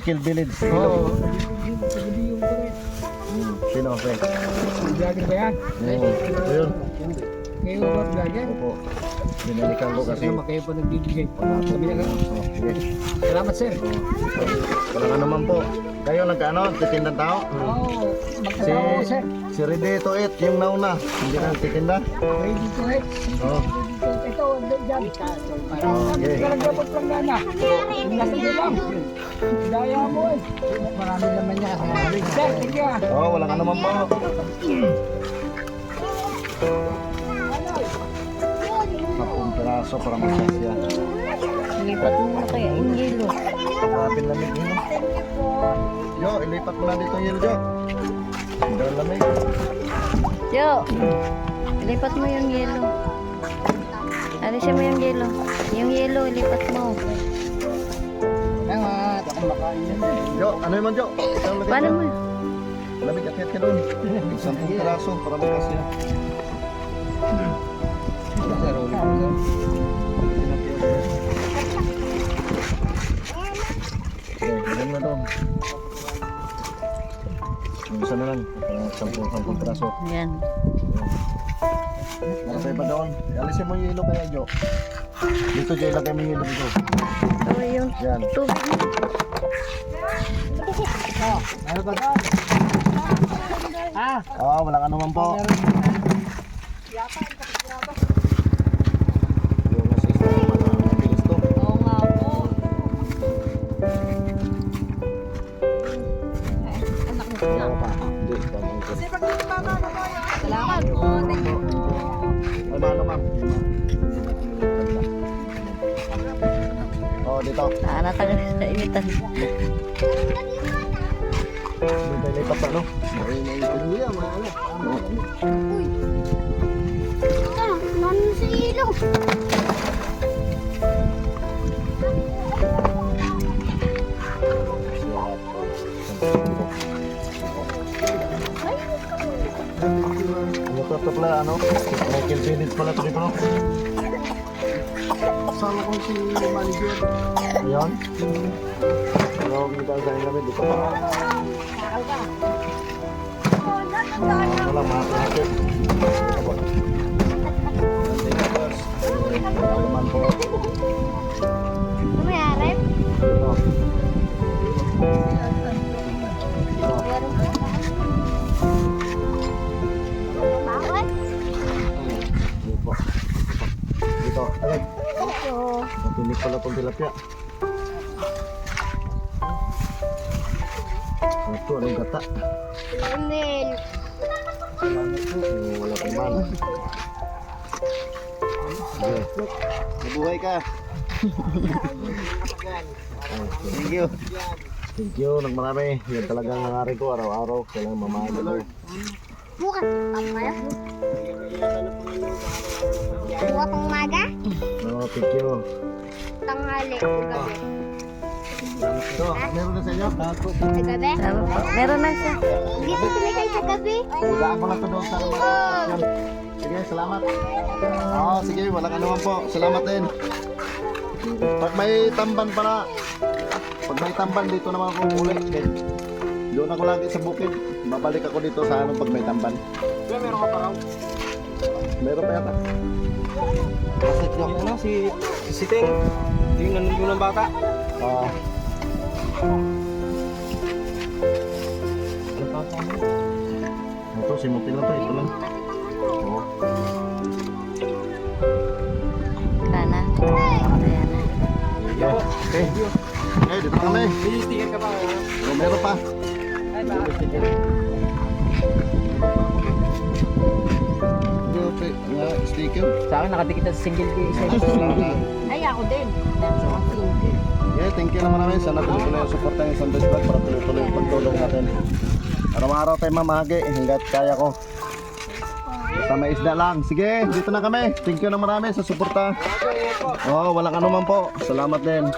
Kill Village. Oo. Sino? Okay. Vlogger ba yan? Ayun. Kayo ba vlogger? Opo. Binalikan ko kasi. Salamat kayo pa nagbibigay. Sabi na lang. Sige. Salamat sir. Walang ano man po. Kayo nag-ano? Titindang tao? Oo. Magkasama ko sir. Si Ready to Eat, yung nauna. Hindi na titinda? Ready to eat. Oo. Ito, dyan. Okay. Talaga po planggana. Yung nasa nyo lang. Daya mo eh. Marami naman niya. Sir, thank you ah. Oo, walang ano man po. Sapong piraso para magsasya. Lipat mo na kaya yung yelo. Grabe lamig yun. Yo, ilipat mo na dito yung yelo, Jo. Hindi ang lamig. Jo, ilipat mo yung yelo. Alisin mo yung yelo. Yung yelo, ilipat mo. Salamat. Ako makain yan. Jo, ano yun man, Jo? Isang lamig. Paano mo? Lamig, akit ka doon. Sampung piraso para magsasya. Sir, ulit po sir. Okay, ganun na doon. Yung isa na lang. Sampung piraso. Yan. Para sa iba doon. Alisin mo yung yelo kaya, Jo. Dito, Jo, ilagay mo yung yelo dito. So, yung Yan. tubig mo. Ano ba doon? Ah, walang ano man po. Yung assistant naman na mabilis to. Oo nga po. Anak mo siya. Oo pa. Hindi, pamangkin. Salamat po. Thank you po. Ay, ano ma'am? Oo, dito. Natagal sa imitan. Dito lipat sa ano? Nanu sa ilong. Ano to pala, ano? Michael Village pala to dito, no? Kasama ko si manager. Ayan. Ano, kita sa inyo namin dito pa. Wala, mga klase. Dito po. Ito naman po. Mayarap. Dito. Bawat. Dito po. Dito. Ayan. Ito. Matinig pala itong tilapia. Ito, anong gata? Emil. Wala pang mana. Sige. Mabuhay ka. Thank you. Thank you. Nagmarami. Yan talagang nangarin ko araw-araw. Kailangan mamahal ko. Bukas. Apa? Bukas pang maga. No, thank you. Tanghali. Gabi. Ito, meron na sa inyo? Sa gabi. Salamat po. Meron na siya. Dito sumikay sa gabi. Hulaan ko lang ito doon sa mga. Sige, salamat. Oo, sige. Walang anuman po. Salamat din. Pag may tamban pala. Pag may tamban dito naman ako muli. Doon ako lagi sa bukid. Babalik ako dito sa ano pag may tamban. Meron ka pa raw. Meron pa yata. Bakit yung ano, si Ting. Yung nandun ng bata. Oo. Ito, simutin lang to. Ito lang. Oo. Wala na. Ayan na. Okay. Okay, dito na kami. May sticker ka pa. Oh, meron pa. Ay ba? Okay, nga sticker. Sa akin nakatikita sa single key isa. Ay, ako din. Yeah, thank you naman namin. Sana tuloy-tuloy yung support ng Sundays Vlog para tuloy-tuloy yung pagtulong natin. Araw-araw tayo mamahagi hanggat kaya ko. Basta may isda lang. Sige, dito na kami. Thank you na marami sa suporta. Oh, walang anuman po. Salamat din.